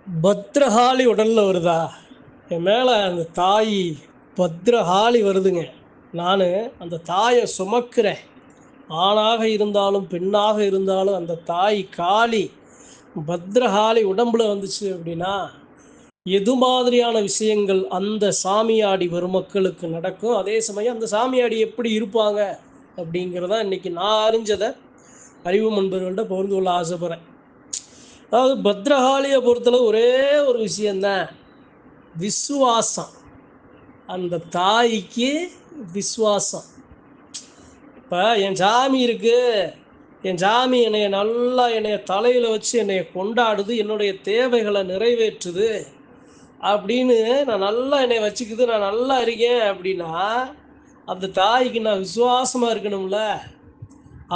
பத்ரகாளி உடல்ல வருதா? என் மேல அந்த தாய் பத்ரகாளி வருதுங்க. நானு அந்த தாய சுமக்கிறேன். ஆணாக இருந்தாலும், பெண்ணாக இருந்தாலும் அந்த தாய் காளி, பத்ரகாளி உடம்புல வந்துச்சு அப்படின்னா, எது மாதிரியான விஷயங்கள் அந்த சாமியாடி பெருமக்களுக்கு நடக்கும்? அதே சமயம் அந்த சாமியாடி எப்படி இருப்பாங்க? அப்படிங்கிறத இன்னைக்கு நான் அறிஞ்சத அறிவு நண்பர்கள்ட்ட பகிர்ந்து கொள்ள ஆசைப்படுறேன். அதாவது பத்ரகாளிய பொறுத்தளவு ஒரே ஒரு விஷயம் தான். விசுவாசம். அந்த தாய்க்கு விசுவாசம். இப்போ என் சாமி இருக்கு, என் சாமி என்னைய தலையில் வச்சு என்னைய கொண்டாடுது, என்னுடைய தேவைகளை நிறைவேற்றுது அப்படின்னு நான் நல்லா என்னை வச்சுக்குது, நான் நல்லா இருக்கேன் அப்படின்னா அந்த தாய்க்கு நான் விசுவாசமாக இருக்கணும்ல.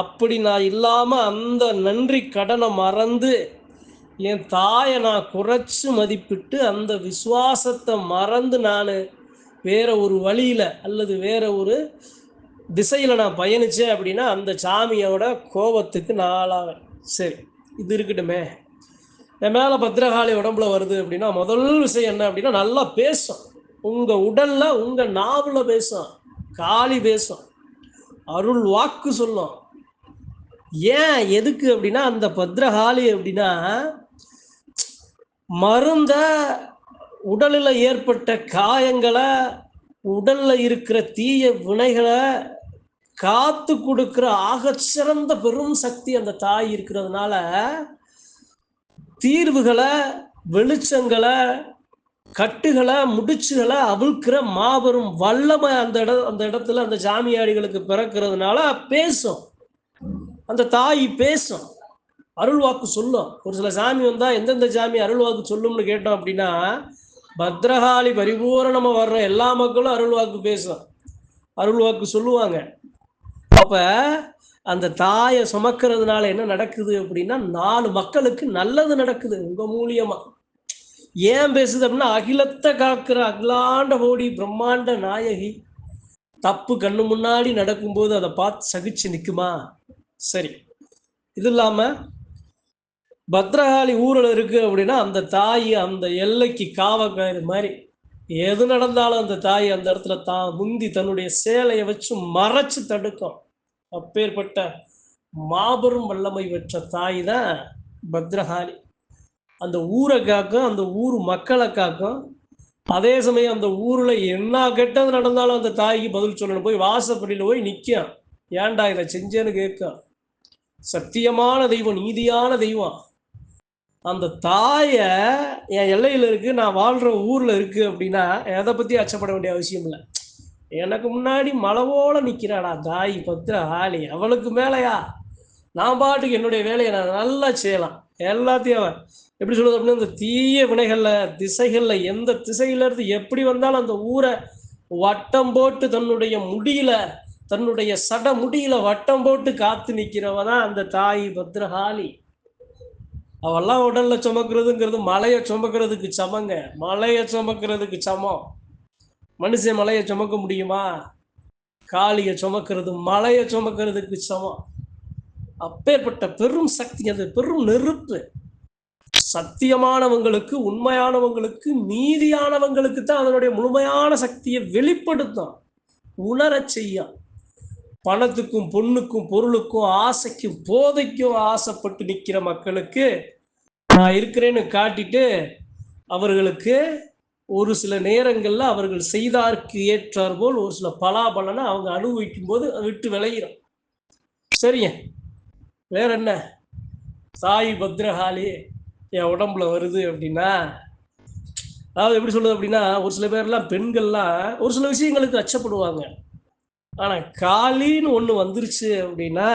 அப்படி நான் இல்லாமல் அந்த நன்றி கடனை மறந்து என் தாயை நான் குறைச்சி மதிப்பிட்டு அந்த விசுவாசத்தை மறந்து நான் வேற ஒரு வழியில் அல்லது வேற ஒரு திசையில் நான் பயணித்தேன் அப்படின்னா அந்த சாமியோட கோபத்துக்கு நான் ஆளாவேன். சரி, இது இருக்கட்டுமே. என் மேலே பத்திரகாளி உடம்புல வருது அப்படின்னா முதல் விஷயம் என்ன அப்படின்னா, நல்லா பேசும். உங்கள் உடலில் உங்கள் நாவில் பேசும், காளி பேசும், அருள் வாக்கு சொல்லும். ஏன் எதுக்கு அப்படின்னா அந்த பத்ரகாளி அப்படின்னா மருந்த உடலில் ஏற்பட்ட காயங்களை, உடலில் இருக்கிற தீய வினைகளை காத்து கொடுக்கிற ஆகச்சிறந்த பெரும் சக்தி அந்த தாய் இருக்கிறதுனால தீர்வுகளை, வெளிச்சங்களை, கட்டுகளை, முடிச்சுகளை அவிழ்க்கிற மாபெரும் வல்லமை அந்த இடத்துல அந்த சாமியாடிகளுக்கு பிறக்கிறதுனால பேசும். அந்த தாய் பேசும், அருள்வாக்கு சொல்லும். ஒரு சில சாமி வந்தா எந்தெந்த சாமி அருள்வாக்கு சொல்லும்னு கேட்டோம் அப்படின்னா, பத்ரகாளி பரிபூரணமா வர்ற எல்லா மக்களும் அருள்வாக்கு பேசும், அருள்வாக்கு சொல்லுவாங்க. அப்ப அந்த தாயை சுமக்கிறதுனால என்ன நடக்குது அப்படின்னா 4 மக்களுக்கு நல்லது நடக்குது உங்க மூலியமா. ஏன் பேசுது அப்படின்னா, அகிலத்தை காக்கிற அகிலாண்ட கோடி பிரம்மாண்ட நாயகி தப்பு கண்ணு முன்னாடி நடக்கும்போது அதை பார்த்து சகிச்சு நிற்குமா? சரி, இது இல்லாம பத்ரகாளி ஊரில் இருக்கு அப்படின்னா அந்த தாய் அந்த எல்லைக்கு காவக்காரி மாதிரி எது நடந்தாலும் அந்த தாய் அந்த இடத்துல தான் முந்தி தன்னுடைய சேலையை வச்சு மறைச்சு தடுக்கும். அப்பேற்பட்ட மாபெரும் வல்லமை பெற்ற தாய் தான் பத்ரகாளி. அந்த ஊரை காக்கும், அந்த ஊர் மக்களை காக்கும். அதே சமயம் அந்த ஊரில் என்ன கெட்டது நடந்தாலும் அந்த தாய்க்கு பதில் சொல்லணும். போய் வாசப்படியில் போய் நிற்கும், ஏன்டா இதை செஞ்சேன்னு கேட்கும். சத்தியமான தெய்வம், நீதியான தெய்வம். அந்த தாயை என் எல்லையில் இருக்கு, நான் வாழ்கிற ஊரில் இருக்கு அப்படின்னா எதை பற்றி அச்சப்பட வேண்டிய அவசியம் இல்லை. எனக்கு முன்னாடி மலவோல நிற்கிறாடா தாய் பத்ரகாளி, அவளுக்கு மேலையா நான் பாட்டுக்கு என்னுடைய வேலையை நான் நல்லா செய்யலாம். எல்லாத்தையும் எப்படி சொல்றது அப்படின்னா, இந்த தீய வினைகளில் திசைகளில் எந்த திசையிலேருந்து எப்படி வந்தாலும் அந்த ஊரை வட்டம் போட்டு தன்னுடைய முடியில, தன்னுடைய சட முடியில வட்டம் போட்டு காத்து நிற்கிறவ தான் அந்த தாய் பத்ரகாளி. அவெல்லாம் உடல்ல சுமக்கிறதுங்கிறது மலையை சுமக்கிறதுக்கு சமங்க. மலையை சுமக்கிறதுக்கு சமம். மனுஷன் மலையை சுமக்க முடியுமா? காளியை சுமக்கிறது மலையை சுமக்கிறதுக்கு சமம். அப்பேற்பட்ட பெரும் சக்தி, அது பெரும் நெருப்பு. சத்தியமானவங்களுக்கு, உண்மையானவங்களுக்கு, நீதியானவங்களுக்கு தான் அதனுடைய முழுமையான சக்தியை வெளிப்படுத்தும், உணரச் செய்யும். பணத்துக்கும் பொண்ணுக்கும் பொருளுக்கும் ஆசைக்கும் போதைக்கும் ஆசைப்பட்டு நிற்கிற மக்களுக்கு நான் இருக்கிறேன்னு காட்டிட்டு அவர்களுக்கு ஒரு சில நேரங்களில் அவர்கள் செய்தார்க்கு ஏற்றார் போல் ஒரு சில பலாபலனை அவங்க அனுபவிக்கும் போது விட்டு விளையிடும். சரிங்க, வேற என்ன? சாய் பத்ரகாளி என் உடம்புல வருது அப்படின்னா, அதாவது எப்படி சொல்றது அப்படின்னா, ஒரு சில பேர்லாம் பெண்கள்லாம் ஒரு சில விஷயங்களுக்கு அச்சப்படுவாங்க. ஆனா காளின்னு ஒண்ணு வந்துருச்சு அப்படின்னா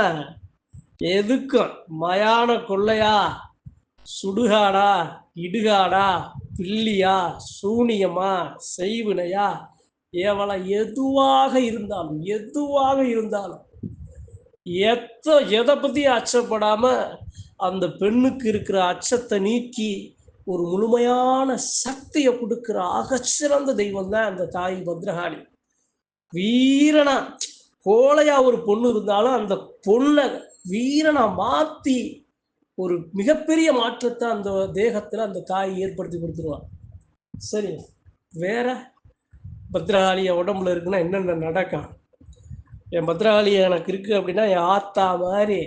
எதுக்கும் மயான கொள்ளையா, சுடுகாடா, இடுகாடா, பில்லியா, சூனியமா, செய்வினையா, ஏவலா, எதுவாக இருந்தாலும் எதை பத்தி அச்சப்படாம அந்த பெண்ணுக்கு இருக்கிற அச்சத்தை நீக்கி ஒரு முழுமையான சக்தியை கொடுக்கிற அகச்சிறந்த தெய்வம் தான் அந்த தாய் பத்ரகாளி. வீரனா கோழையா ஒரு பொண்ணு இருந்தாலும் அந்த பொண்ணை வீரனா மாத்தி ஒரு மிகப்பெரிய மாற்றத்தை அந்த தேகத்தில் அந்த தாய் ஏற்படுத்தி கொடுத்துருவான். சரி, வேற பத்ரகாளி என் உடம்புல இருக்குன்னா என்னென்ன நடக்கும்? என் பத்ரகாளி எனக்கு இருக்குது அப்படின்னா, என் ஆத்தா மாதிரி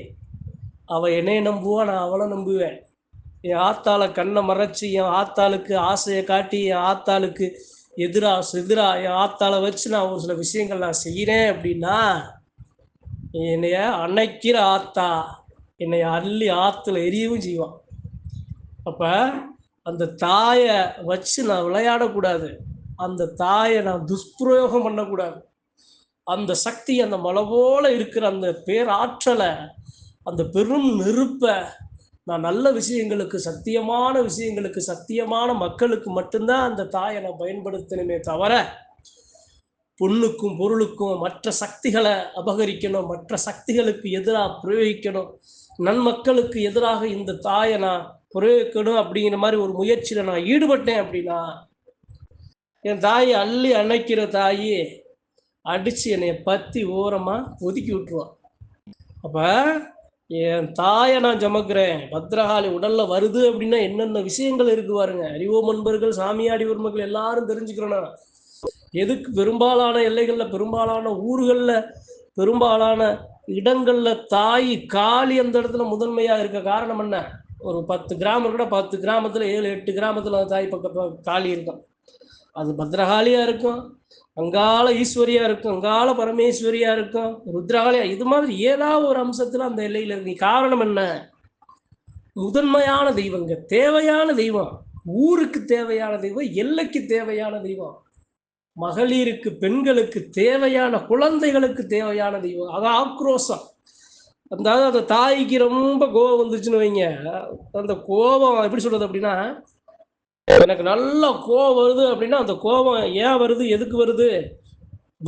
அவள் என்னைய நம்புவா, நான் அவளை நம்புவேன். என் ஆத்தாளை கண்ணை மறைச்சி, என் ஆத்தாளுக்கு ஆசையை காட்டி, என் ஆத்தாளுக்கு என் ஆத்தாளை வச்சு நான் ஒரு சில விஷயங்கள் நான் செய்கிறேன் அப்படின்னா, என்னைய அணைக்கிற ஆத்தா என்னை அள்ளி ஆற்றுல எரியவும் செய்வான். அப்போ அந்த தாயை வச்சு நான் விளையாடக்கூடாது, அந்த தாயை நான் துஷ்பிரயோகம் பண்ணக்கூடாது. அந்த சக்தி, அந்த மலை போல இருக்கிற அந்த பேராற்றலை, அந்த பெரும் நெருப்பை நான் நல்ல விஷயங்களுக்கு, சத்தியமான விஷயங்களுக்கு, சத்தியமான மக்களுக்கு மட்டும்தான் அந்த தாயை நான் பயன்படுத்தணுமே தவிர, பொண்ணுக்கும் பொருளுக்கும் மற்ற சக்திகளை அபகரிக்கணும், மற்ற சக்திகளுக்கு எதிராக பிரயோகிக்கணும், நன்மக்களுக்கு எதிராக இந்த தாயை நான் பிரயோகிக்கணும் அப்படிங்கிற மாதிரி ஒரு முயற்சியில் நான் ஈடுபட்டேன் அப்படின்னா, என் தாயை அள்ளி அணைக்கிற தாயி அடித்து என்னை பற்றி ஓரமாக ஒதுக்கி விட்டுருவான். அப்போ என் தாயை நான் சுமக்கிறேன், பத்ரகாளி உடலில் வருது அப்படின்னா என்னென்ன விஷயங்கள் இருக்கு பாருங்க. அறிவோம் நண்பர்கள், சாமியாடி உரிமைகள் எல்லாரும் தெரிஞ்சுக்கிறோன்னா, எதுக்கு பெரும்பாலான எல்லைகளில், பெரும்பாலான ஊர்களில், பெரும்பாலான இடங்களில் தாய் காளி அந்த இடத்துல முதன்மையாக இருக்க காரணம் என்ன? ஒரு 10 கிராமம் கூட 10 கிராமத்தில் 7-8 கிராமத்தில் அந்த தாய் பக்கத்தில் காளி இருக்கும். அது பத்ரகாளியாக இருக்கும், அங்கால ஈஸ்வரியா இருக்கும், அங்கால பரமேஸ்வரியா இருக்கும், ருத்ரகாளியா, இது மாதிரி ஏதாவது ஒரு அம்சத்துல அந்த எல்லையில இருக்கு. காரணம் என்ன? முதன்மையான தெய்வங்க, தேவையான தெய்வம், ஊருக்கு தேவையான தெய்வம், எல்லைக்கு தேவையான தெய்வம், மகளிருக்கு, பெண்களுக்கு தேவையான, குழந்தைகளுக்கு தேவையான தெய்வம். அது ஆக்ரோஷம். அதாவது அந்த தாய்க்கு ரொம்ப கோபம் வந்துச்சுன்னு வைங்க, அந்த கோபம் எப்படி சொல்றது அப்படின்னா, எனக்கு நல்ல கோபம் வருது அப்படின்னா, அந்த கோபம் ஏன் வருது, எதுக்கு வருது,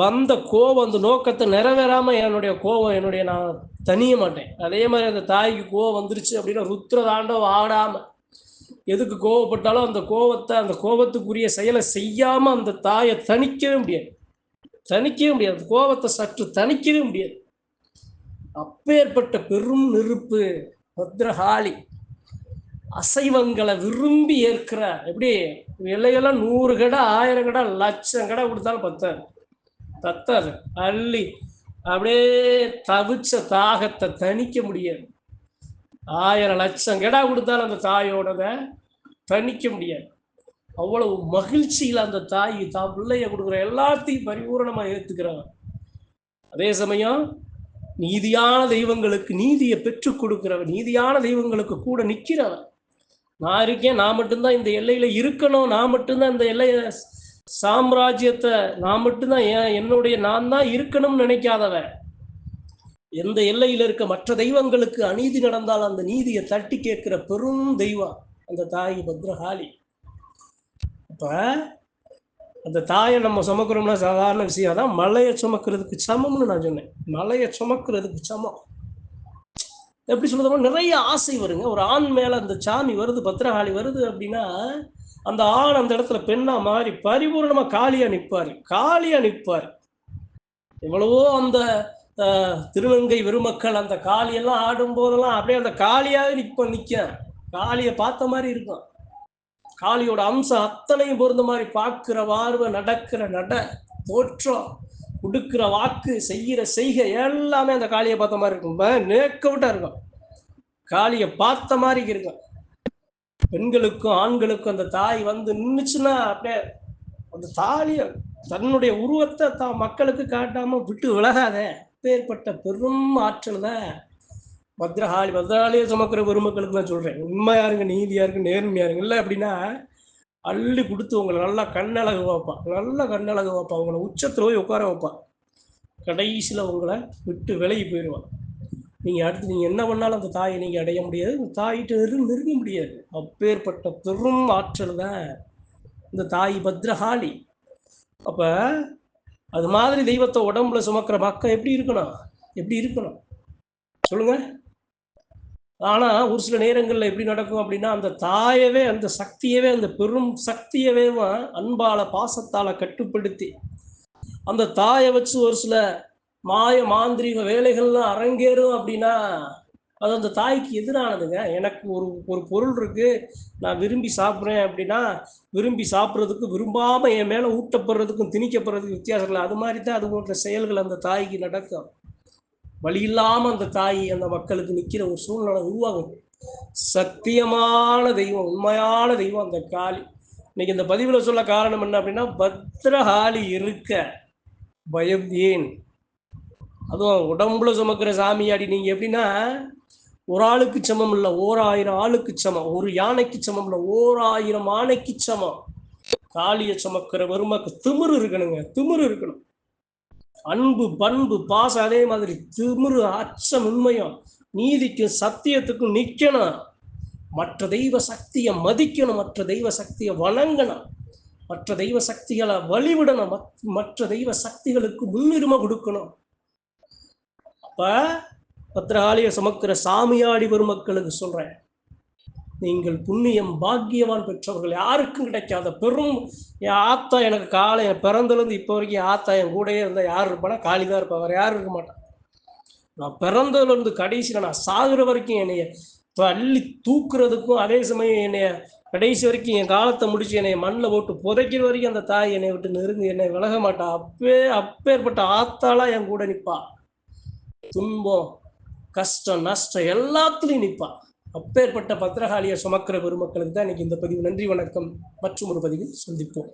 வந்த கோபம் அந்த நோக்கத்தை நிறைவேறாமல் என்னுடைய கோபம் நான் தனிய மாட்டேன். அதே மாதிரி அந்த தாய்க்கு கோபம் வந்துருச்சு அப்படின்னா, ருத்ர தாண்டவம் ஆடாமல் எதுக்கு கோபப்பட்டாலும் அந்த கோபத்தை, அந்த கோபத்துக்குரிய செயலை செய்யாமல் அந்த தாயை தணிக்கவே முடியாது, அந்த கோபத்தை சற்று தணிக்கவே முடியாது. அப்பேற்பட்ட பெரும் நெருப்பு பத்ரகாளி. அசைவங்களை விரும்பி ஏற்கிற, எப்படி எல்லையெல்லாம் 100 கடை 1000 கடை 1,00,000 கடை கொடுத்தாலும் பத்தாது. அள்ளி அப்படியே தவிச்ச தாகத்தை தணிக்க முடியாது. 1000-1,00,000 கடை கொடுத்தாலும் அந்த தாயோட தணிக்க முடியாது. அவ்வளவு மகிழ்ச்சியில் அந்த தாய் தான் பிள்ளைய கொடுக்குற எல்லாத்தையும் பரிபூரணமாக ஏற்றுக்கிறாங்க. அதே சமயம் நீதியான தெய்வங்களுக்கு நீதியை பெற்றுக் கொடுக்கிறவன், நீதியான தெய்வங்களுக்கு கூட நிற்கிறவன். நான் இருக்கேன், நான் மட்டும்தான் இந்த எல்லையில இருக்கணும், நான் மட்டும்தான் இந்த எல்லைய சாம்ராஜ்யத்தை நான் மட்டும்தான் நான் தான் இருக்கணும்னு நினைக்காதவன், எந்த எல்லையில இருக்க மற்ற தெய்வங்களுக்கு அநீதி நடந்தால் அந்த நீதியை தட்டி கேட்கிற பெரும் தெய்வம் அந்த தாய் பத்ரகாளி. அப்ப அந்த தாயை நம்ம சுமக்கிறோம்னா சாதாரண விஷயம். அதான் மலையை சுமக்கிறதுக்கு சமம்னு நான் சொன்னேன். மலையை சுமக்கிறதுக்கு சமம். எப்படி சொல்றது, நிறைய ஆசை வருங்க. ஒரு ஆண் மேல அந்த சாமி வருது, பத்ரகாளி வருது அப்படின்னா, அந்த ஆண் அந்த இடத்துல பெண்ணா மாறி பரிபூர்ணமா காளியா நிற்பார். எவ்வளவோ அந்த திருநங்கை பெருமக்கள் அந்த காளியெல்லாம் ஆடும் போதெல்லாம் அப்படியே அந்த காளியாவே நிற்க, காளியை பார்த்த மாதிரி இருக்கும். காளியோட அம்சம் அத்தனையும் பொருந்த மாதிரி பார்க்கிற பார்வை, நடக்கிற தோற்றம், கொடுக்கிற வாக்கு, செய்கிற செய்கை எல்லாமே அந்த காளியை பார்த்த மாதிரி இருக்கும். நேக்கவிட்டா இருக்கும், காளியை பார்த்த மாதிரி இருக்கும். பெண்களுக்கும் ஆண்களுக்கும் அந்த தாய் வந்து நின்றுச்சுன்னா அப்படியே அந்த தாலிய தன்னுடைய உருவத்தை தான் மக்களுக்கு காட்டாம விட்டு விலகாத. பேர்பட்ட பெரும் ஆற்றல் தான் பத்ரகாளியை சுமக்கிற பெருமக்களுக்கு நான் சொல்றேன். உண்மையா இருங்க, நீதியா இருங்க, நேர்மையா இருங்க. இல்லை அப்படின்னா அள்ளி கொடுத்து உங்களை நல்லா கண்ணழகு வைப்பான், உங்களை உச்சத்துல போய் உட்கார வைப்பான். கடைசியில் உங்களை விட்டு விலகி போயிடுவான். நீங்கள் அடுத்து நீங்கள் என்ன பண்ணாலும் அந்த தாயை நீங்கள் அடைய முடியாது, இந்த தாயிட்ட நெருங்க முடியாது. அப்பேற்பட்ட பெரும் ஆற்றல் தான் இந்த தாய் பத்ரகாளி. அப்போ அது மாதிரி தெய்வத்தை உடம்புல சுமக்கிற மக்கள் எப்படி இருக்கணும் சொல்லுங்க. ஆனால் ஒரு சில நேரங்களில் எப்படி நடக்கும் அப்படின்னா, அந்த தாயவே, அந்த சக்தியவே, அந்த பெரும் சக்தியவே அன்பால பாசத்தால் கட்டுப்படுத்தி அந்த தாயை வச்சு ஒரு சில மாய மாந்திரிக வேலைகள்லாம் அரங்கேறும் அப்படின்னா, அது அந்த தாய்க்கு எதிரானதுங்க. எனக்கு ஒரு ஒரு பொருள் இருக்கு, நான் விரும்பி சாப்பிட்றேன் அப்படின்னா, விரும்பி சாப்பிட்றதுக்கும், விரும்பாம என் மேல ஊட்டப்படுறதுக்கும், திணிக்கப்படுறதுக்கும் வித்தியாசம் இல்லை. அது மாதிரி தான் அது போன்ற செயல்கள் அந்த தாய்க்கு நடக்கும். வழி இல்லாம அந்த தாய் அந்த மக்களுக்கு நிற்கிற ஒரு சூழ்நிலை உருவாகும். சத்தியமான தெய்வம், உண்மையான தெய்வம் அந்த காளி. இன்னைக்கு இந்த பதிவில் சொல்ல காரணம் என்ன அப்படின்னா, பத்ரகாளி இருக்க பயம் ஏன்? அதுவும் உடம்புல சுமக்கிற சாமியாடி. நீங்க எப்படின்னா, ஒரு ஆளுக்கு சமம் இல்லை, 1000 ஆளுக்கு சமம். ஒரு யானைக்கு சமம் இல்லை, 1000 ஆணைக்கு சமம். காளியை சுமக்கிற பெருமக்கு திமிரு இருக்கணுங்க, திமிரு இருக்கணும். அன்பு, பண்பு, பாசம், அதே மாதிரி திமிரு, அச்சம், உண்மையும், நீதிக்கும் சத்தியத்துக்கும் நிக்கணும். மற்ற தெய்வ சக்தியை மதிக்கணும், மற்ற தெய்வ சக்தியை வணங்கணும், மற்ற தெய்வ சக்திகளை வழிவிடணும், மற்ற தெய்வ சக்திகளுக்கு முன்னுரிமை கொடுக்கணும். அப்ப பத்திரகாளியை சுமக்கிற சாமியாடி பெருமக்களுக்கு சொல்றேன், நீங்கள் புண்ணியம் பாக்கியவான் பெற்றவர்கள். யாருக்கும் கிடைக்காத பெரும். என் ஆத்தா எனக்கு காலை பிறந்தலேருந்து இப்போ வரைக்கும் என் ஆத்தா என் கூடயே இருந்தால் யார் இருப்பானா? காளி தான் இருப்பா, வேறு யாரும் இருக்க மாட்டான். நான் பிறந்ததுலேருந்து கடைசியில் நான் சாகுற வரைக்கும் என்னைய அள்ளி தூக்குறதுக்கும், அதே சமயம் என்னைய கடைசி வரைக்கும் என் காலத்தை முடிச்சு என்னை மண்ணில் போட்டு புதைக்கிற வரைக்கும் அந்த தாய் என்னை விட்டு நெருங்கி என்னை விலக மாட்டா. அப்பேற்பட்ட ஆத்தாலாம் என் கூட நிற்பா. துன்பம், கஷ்டம், நஷ்டம் எல்லாத்துலையும் நிற்பா. அப்பேற்பட்ட பத்திரகாளியை சுமக்கிற பெருமக்களுக்கு தான் இன்னைக்கு இந்த பதிவு. நன்றி, வணக்கம். மற்றும் ஒரு பதிவில் சந்திப்போம்.